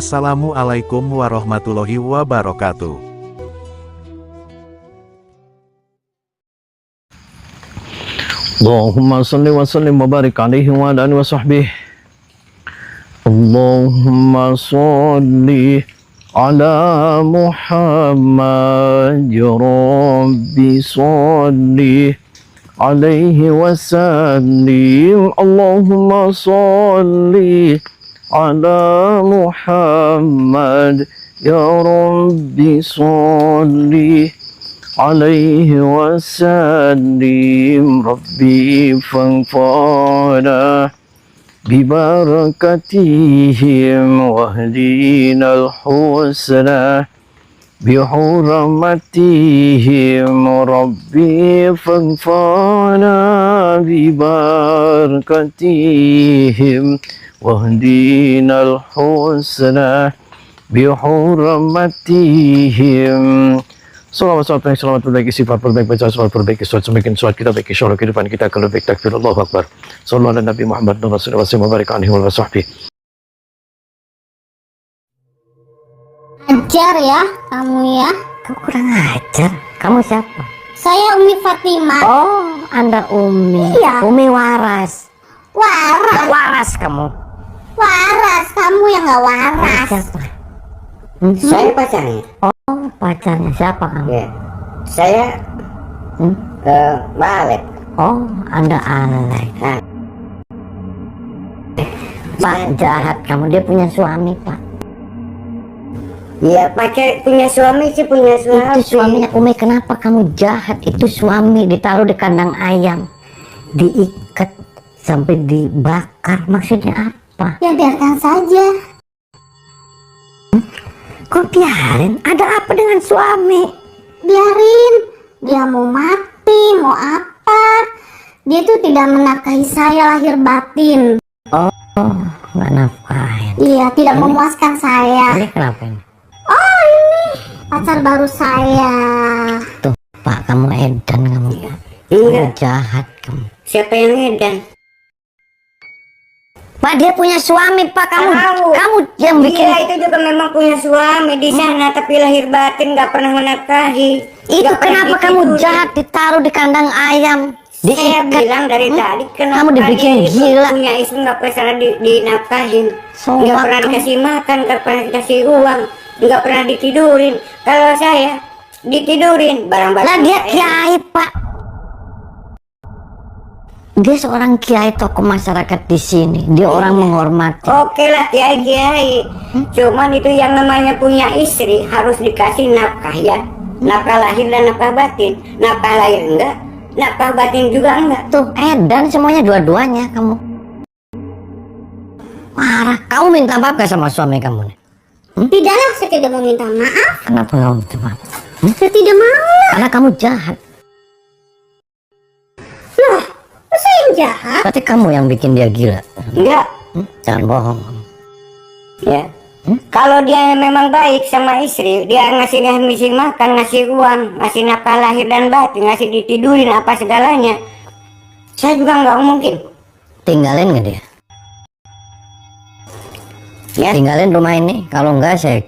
Assalamualaikum warahmatullahi wabarakatuh. Allahumma salli wa sallim wa barik alaihi wa ala alihi wa sahbihi. Allahumma salli ala Muhammad ya Rabbi salli alaihi wa sallim. Allahumma salli ala Muhammad ya Rabbi salli alaihi wasallim. Rabbi fanfa'na bibarakatihim wahdina al-husna bihurmatihim. Rabbi fanfa'na bibarakatihim wahdina al-husna bihurmatihim. Salawat perbaiki sifat perbaik, baca salawat perbaiki salawat semakin salawat kita baiki insyaallah kehidupan kita akan lebih takbir Allahu Akbar. Sallallahu ala Nabi Muhammad Rasulullah sallallahu alaihi wa sahbihi. Ajar ya kamu ya. Kamu kurang ajar. Kamu siapa? Saya Umi Fatimah. Oh, Anda Umi. Iya. Umi waras. Waras. Gak waras kamu. Waras, kamu yang gak waras. Siapa? Saya pacarnya. Oh, pacarnya siapa kamu? Ya. Saya Mbak Alek. Oh, Anda Alek. Nah. Pak jahat kamu, dia punya suami, Pak. Iya, pacar punya suami sih, punya suami. Itu suaminya Umi, kenapa kamu jahat? Itu suami ditaruh di kandang ayam, diikat sampai dibakar. Maksudnya apa? Ya biarkan saja. Kok biarin? Ada apa dengan suami? Biarin. Dia mau mati, mau apa. Dia tuh tidak menafkahi saya lahir batin. Oh, nggak nafkahin. Iya, tidak memuaskan saya. Ini kenapa ini? Oh, ini pacar baru saya. Tuh, Pak, kamu edan kamu. Kamu Enggak. jahat kamu. Siapa yang edan? Pak, dia punya suami, Pak. Kamu Tahu. kamu yang bikin. Iya, itu juga memang punya suami di sana, tapi lahir batin nggak pernah menafkahi. Itu Nggak pernah kenapa kamu ditidurin. jahat ditaruh di kandang ayam? Saya Diikat. bilang dari tadi kenapa Kamu dibikin dia itu gila. punya istri nggak pernah dinafkahin, So, nggak pernah kamu- dikasih makan, nggak pernah dikasih uang, nggak pernah ditidurin. Kalau saya ditidurin barang-barang. Lah dia saya. kiai, Pak. Dia seorang kiai, tokoh masyarakat di sini. Dia orang menghormati. Oke lah kiai-kiai, cuman itu yang namanya punya istri harus dikasih nafkah ya, nafkah lahir dan nafkah batin. Nafkah lahir enggak, nafkah batin juga enggak. Tuh, edan semuanya dua-duanya kamu. Marah. Kamu minta maaf gak sama suami kamu nih? Tidaklah, saya tidak mau minta maaf. Kenapa kamu minta maaf? Saya tidak mau. Karena kamu jahat. Loh, kok saya yang jahat? Berarti kamu yang bikin dia gila. Enggak, Jangan bohong. ya. Kalau dia memang baik sama istri, dia ngasih makan, ngasih uang, ngasih nafkah lahir dan batin, ngasih ditidurin apa segalanya, saya juga nggak mungkin. Tinggalin gak dia? Ya, Tinggalin rumah ini. Kalau enggak saya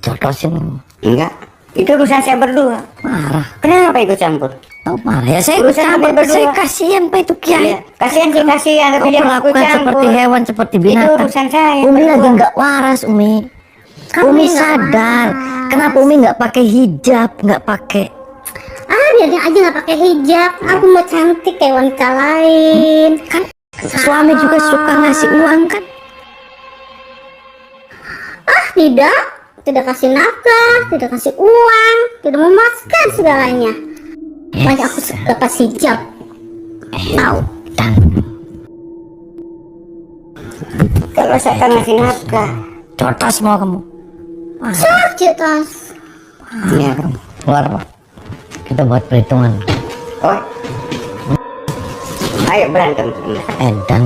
cotosin. enggak. Itu urusan saya berdua. Marah. Kenapa ikut campur? Tahu marah ya, saya Urusan campur. kami berdua. Saya kasihan Pak itu kiai. Ya, kasihan sih kasihan, tapi Kau dia ikut perlakukan campur. seperti hewan, seperti Itu binatang. urusan saya. Umi berdua. lagi nggak waras, Umi. Kamu Umi nggak sadar. waras. Kenapa Umi nggak pakai hijab, nggak pakai? Biarin aja nggak pakai hijab. Aku mau cantik kayak wanita lain. Kan suami juga suka ngasih uang kan? Tidak kasih nafkah, tidak kasih uang, tidak memuaskan segalanya. Makanya aku lepas hijab. Tahu dan Kalau saya kan ngasih nafkah. cotos mau kamu. Sakit tas. Ya. Keluar Pak. Kita buat perhitungan. Oh. Ayo berantem. Edan.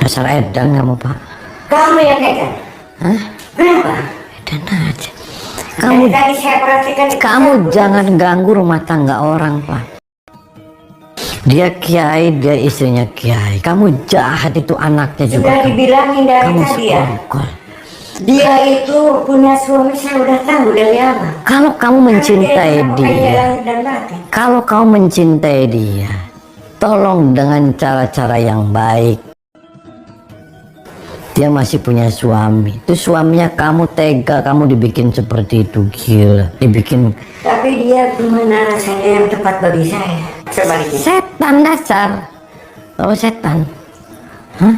Dasar edan kamu, Pak. Kamu yang edan. Hah? Kenapa? Edan aja. Kamu Dari tadi saya perhatikan kamu jangan ganggu rumah tangga orang, Pak. Dia kiai, dia istrinya kiai. Kamu jahat, itu anaknya juga. sudah dibilangin dari Kamu tadi ya. sekongkol. Dia itu punya suami, saya udah tahu dari awal. Kalau kamu mencintai dia, Dan batin. kalau kamu mencintai dia, tolong dengan cara-cara yang baik. Dia masih punya suami. Itu suaminya kamu tega, kamu dibikin seperti itu, gila. Dibikin Tapi dia gimana rasanya yang tepat bagi saya? Sebaliknya. setan dasar. Oh setan. Hah?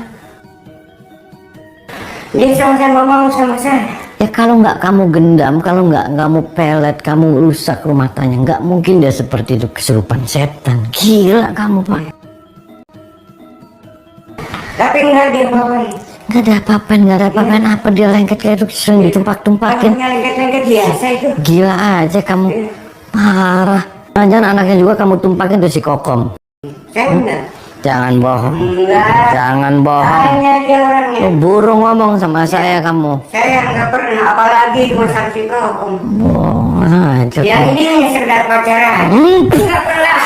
Dia sama-sama mau sama saya. Ya kalau nggak kamu gendam, kalau nggak kamu pelet, kamu rusak rumah tangga, nggak mungkin dia seperti itu, kesurupan setan. Gila kamu, Pak. Tapi enggak dia bawain. Nggak ada apa-apain, nggak ada apa-apain. Apa dia lengket kayak itu sering ditumpak-tumpakin. Kamunya lengket-lengket biasa itu. Gila aja kamu. Parah. Jangan anaknya juga kamu tumpakin tuh si Kokom. Saya enggak. Jangan bohong. Enggak. Jangan bohong. Hanya dia orangnya. Lu burung ngomong sama saya kamu. Saya enggak pernah, apalagi urusan si Kokom. Bohong aja Yang kamu. ini hanya sekedar pacaran. Enggak pernah.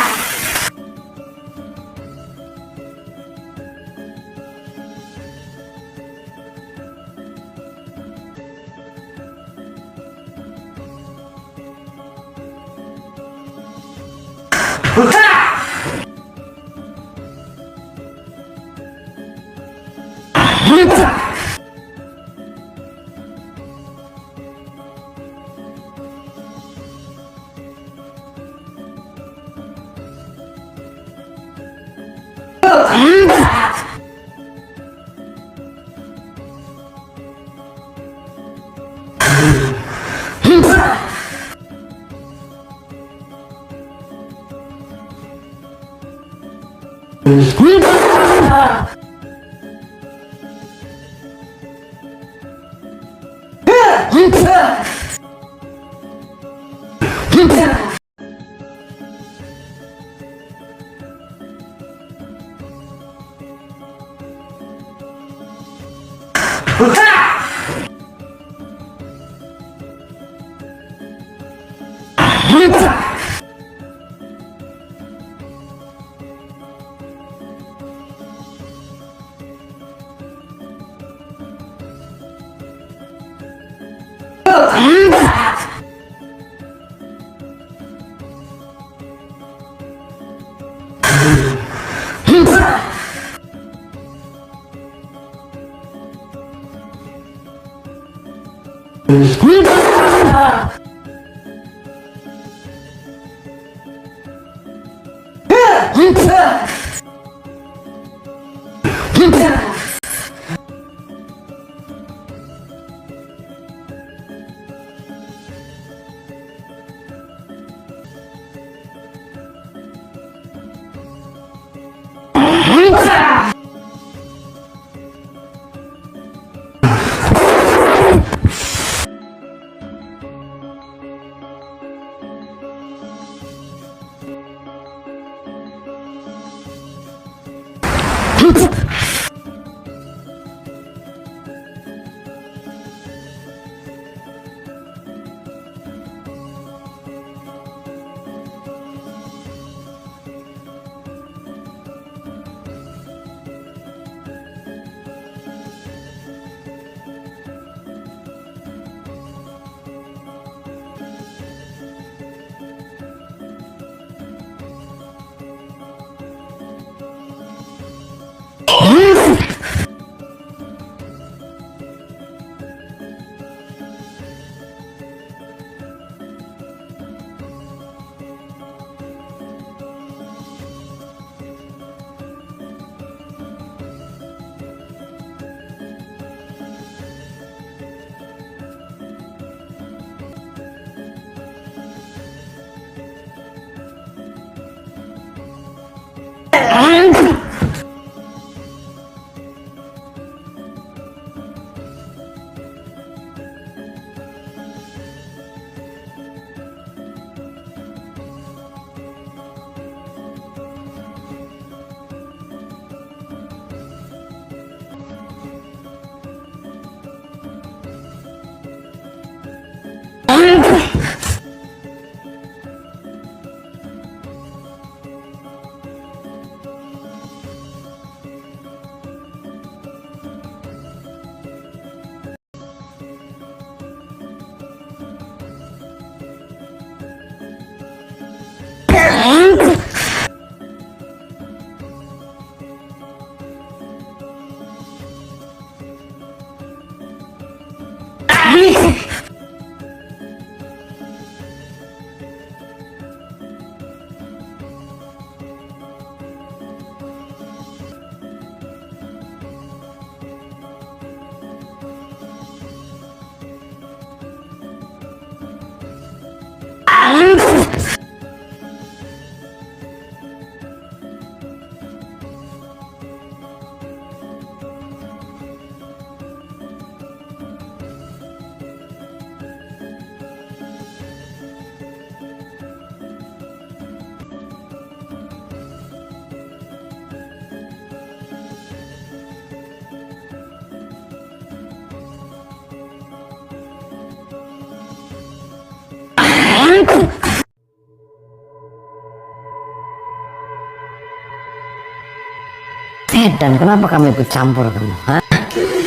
Dan kenapa kamu ikut campur kamu? Hah?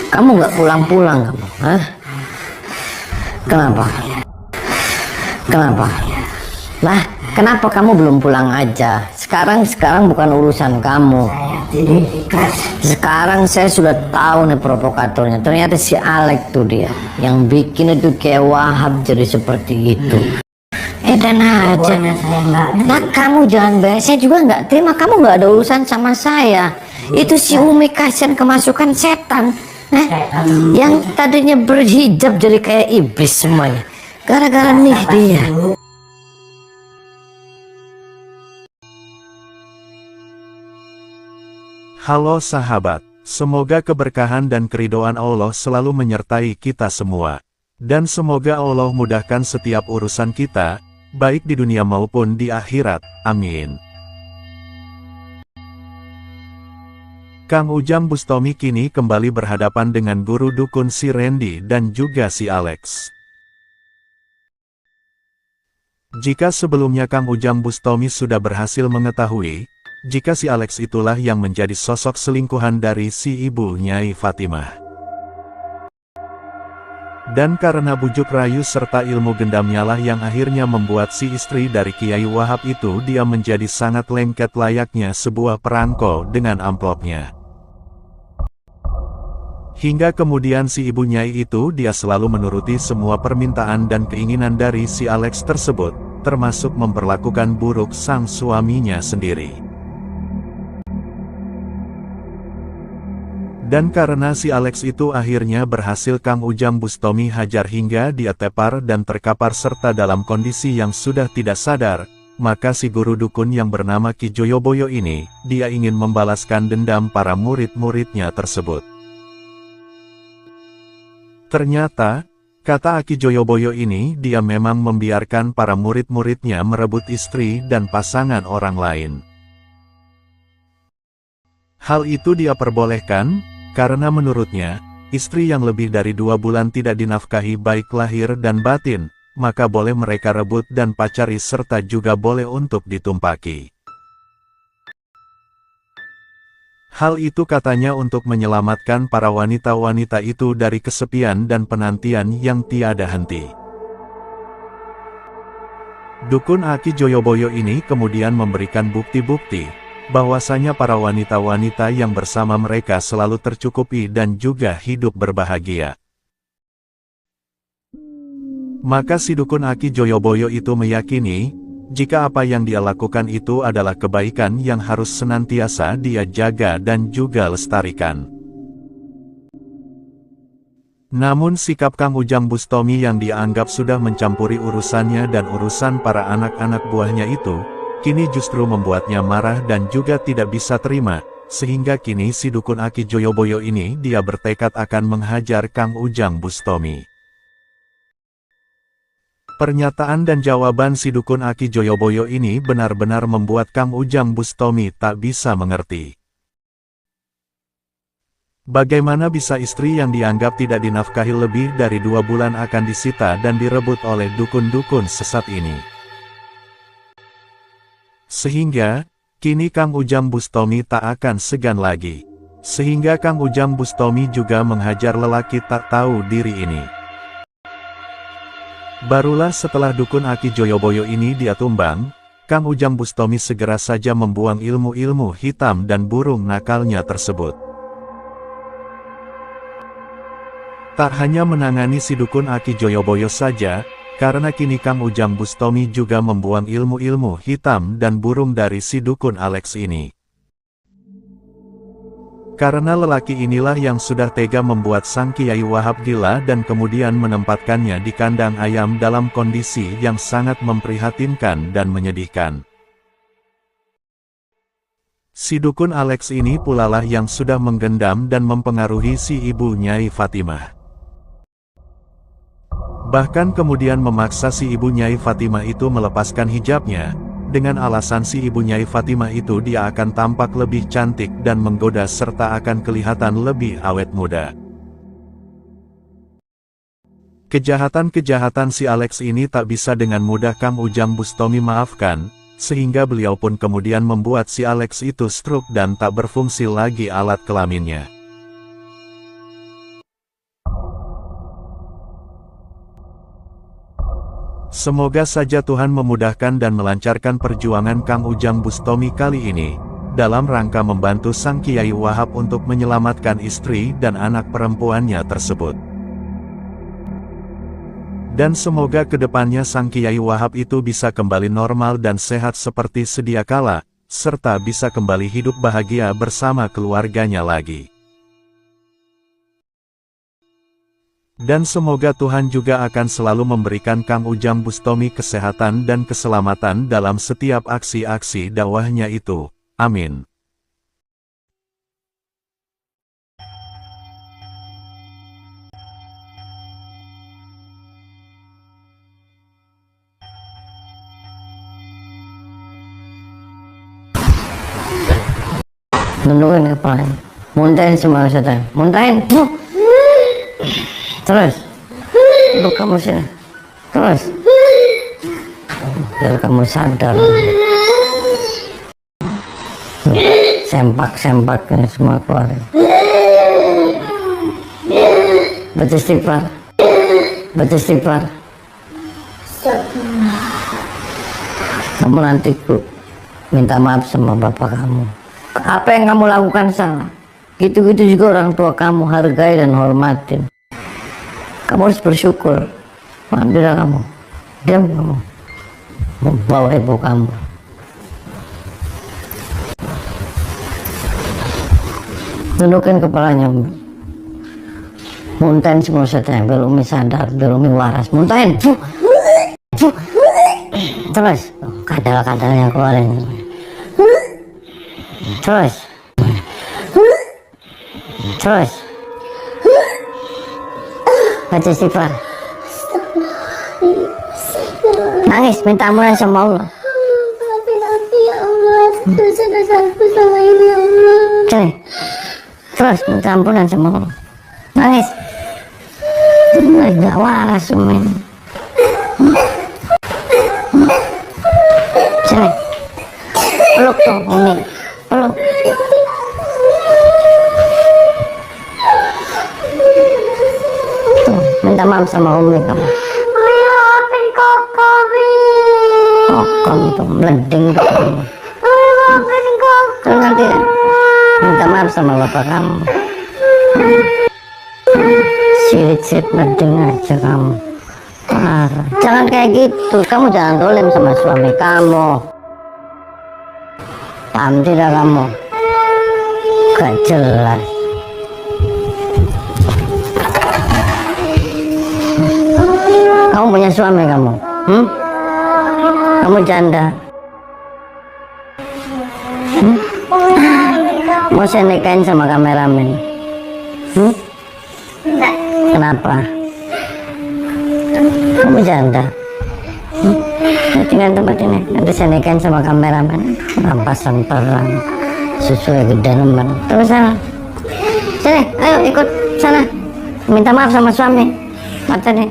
Kamu nggak pulang-pulang kamu? Hah? Kenapa? Kenapa? Lah, kenapa kamu belum pulang aja? Sekarang bukan urusan kamu. diikat. Sekarang saya sudah tahu nih provokatornya. Ternyata si Alex tuh dia yang bikin itu kayak Wahab jadi seperti itu. Dan aja. Nah kamu jangan bayar. Saya juga nggak terima. Kamu nggak ada urusan sama saya. Itu si Umi kasihan kemasukan setan. Yang tadinya berhijab jadi kayak iblis semuanya. Gara-gara nih dia. Halo sahabat, semoga keberkahan dan keridhaan Allah selalu menyertai kita semua. Dan semoga Allah mudahkan setiap urusan kita, baik di dunia maupun di akhirat, amin. Kang Ujang Bustami kini kembali berhadapan dengan guru dukun si Randy dan juga si Alex. Jika sebelumnya Kang Ujang Bustami sudah berhasil mengetahui, jika si Alex itulah yang menjadi sosok selingkuhan dari si ibu Nyai Fatimah. Dan karena bujuk rayu serta ilmu gendamnya lah yang akhirnya membuat si istri dari Kiai Wahab itu dia menjadi sangat lengket layaknya sebuah perangko dengan amplopnya. Hingga kemudian si ibu Nyai itu dia selalu menuruti semua permintaan dan keinginan dari si Alex tersebut, termasuk memperlakukan buruk sang suaminya sendiri. Dan karena si Alex itu akhirnya berhasil Kang Ujang Bustami hajar hingga dia tepar dan terkapar serta dalam kondisi yang sudah tidak sadar, maka si guru dukun yang bernama Ki Joyoboyo ini, dia ingin membalaskan dendam para murid-muridnya tersebut. Ternyata, kata Ki Joyoboyo ini dia memang membiarkan para murid-muridnya merebut istri dan pasangan orang lain. Hal itu dia perbolehkan, karena menurutnya, istri yang lebih dari 2 bulan tidak dinafkahi baik lahir dan batin, maka boleh mereka rebut dan pacari serta juga boleh untuk ditumpaki. Hal itu katanya untuk menyelamatkan para wanita-wanita itu dari kesepian dan penantian yang tiada henti. Dukun Aki Joyoboyo ini kemudian memberikan bukti-bukti bahwasanya para wanita-wanita yang bersama mereka selalu tercukupi dan juga hidup berbahagia. Maka si dukun Aki Joyoboyo itu meyakini, jika apa yang dia lakukan itu adalah kebaikan yang harus senantiasa dia jaga dan juga lestarikan. Namun sikap Kang Ujang Bustami yang dianggap sudah mencampuri urusannya dan urusan para anak-anak buahnya itu, kini justru membuatnya marah dan juga tidak bisa terima, sehingga kini si dukun Aki Joyoboyo ini dia bertekad akan menghajar Kang Ujang Bustami. Pernyataan dan jawaban si dukun Aki Joyoboyo ini benar-benar membuat Kang Ujang Bustami tak bisa mengerti. Bagaimana bisa istri yang dianggap tidak dinafkahi lebih dari 2 bulan akan disita dan direbut oleh dukun-dukun sesat ini? Sehingga, kini Kang Ujang Bustami tak akan segan lagi. Sehingga Kang Ujang Bustami juga menghajar lelaki tak tahu diri ini. Barulah setelah dukun Aki Joyoboyo ini dia tumbang, Kang Ujang Bustami segera saja membuang ilmu-ilmu hitam dan burung nakalnya tersebut. Tak hanya menangani si dukun Aki Joyoboyo saja, karena kini Kang Ujang Bustami juga membuang ilmu-ilmu hitam dan burung dari si dukun Alex ini. Karena lelaki inilah yang sudah tega membuat sang Kiai Wahab gila dan kemudian menempatkannya di kandang ayam dalam kondisi yang sangat memprihatinkan dan menyedihkan. Si dukun Alex ini pula lah yang sudah menggendam dan mempengaruhi si ibu Nyai Fatimah. Bahkan kemudian memaksa si ibu Nyai Fatimah itu melepaskan hijabnya, dengan alasan si ibu Nyai Fatimah itu dia akan tampak lebih cantik dan menggoda serta akan kelihatan lebih awet muda. Kejahatan-kejahatan si Alex ini tak bisa dengan mudah Kang Ujang Bustami maafkan, sehingga beliau pun kemudian membuat si Alex itu stroke dan tak berfungsi lagi alat kelaminnya. Semoga saja Tuhan memudahkan dan melancarkan perjuangan Kang Ujang Bustami kali ini, dalam rangka membantu sang Kiai Wahab untuk menyelamatkan istri dan anak perempuannya tersebut. Dan semoga kedepannya sang Kiai Wahab itu bisa kembali normal dan sehat seperti sedia kala, serta bisa kembali hidup bahagia bersama keluarganya lagi. Dan semoga Tuhan juga akan selalu memberikan Kang Ujang Bustomi kesehatan dan keselamatan dalam setiap aksi-aksi dakwahnya itu. Amin. Tundukin kepalanya, muntahin semua setan, muntahin. Terus, duduk kamu sini, terus, biar kamu sadar. Sempak ini semua keluar. Baca istighfar, baca istighfar. Kamu nanti minta maaf sama bapak kamu. Apa yang kamu lakukan salah, gitu-gitu juga orang tua kamu hargai dan hormatin. Kamu harus bersyukur. Alhamdulillah kamu, diam kamu, membawa ibu kamu. Tundukin kepalanya, muntahin semua setan, biar Umi sadar, biar Umi waras. Muntahin, terus, kadal-kadalnya keluarin. Terus, baca istighfar, nangis, minta ampunan sama Allah. Maafin aku ya Allah, dosa-dosaku sama ini ya Allah. Cek, terus minta ampunan sama Allah, nangis. Gak waras Umi. Cek, peluk tuh Umi, peluk. Tuh, minta maaf sama Umi kamu. Maafin kakak, Kokom tuh, meleding tuh kamu. maafin kakak. Terus nanti minta maaf sama bapak kamu. Sirit-sirit meleding aja kamu. Parah. Jangan kayak gitu, kamu jangan dolim sama suami kamu. Paham tidak kamu? Gak jelas. Kamu punya suami kamu? Kamu janda? Mau saya nikahin sama kameramen? Kenapa? Kamu janda? Tinggal tempat ini, nanti saya nikahin sama kameramen. Rampasan perang, susunya gede nemen. Terus sana, sini, ayo ikut sana. Minta maaf sama suami. Mata nih.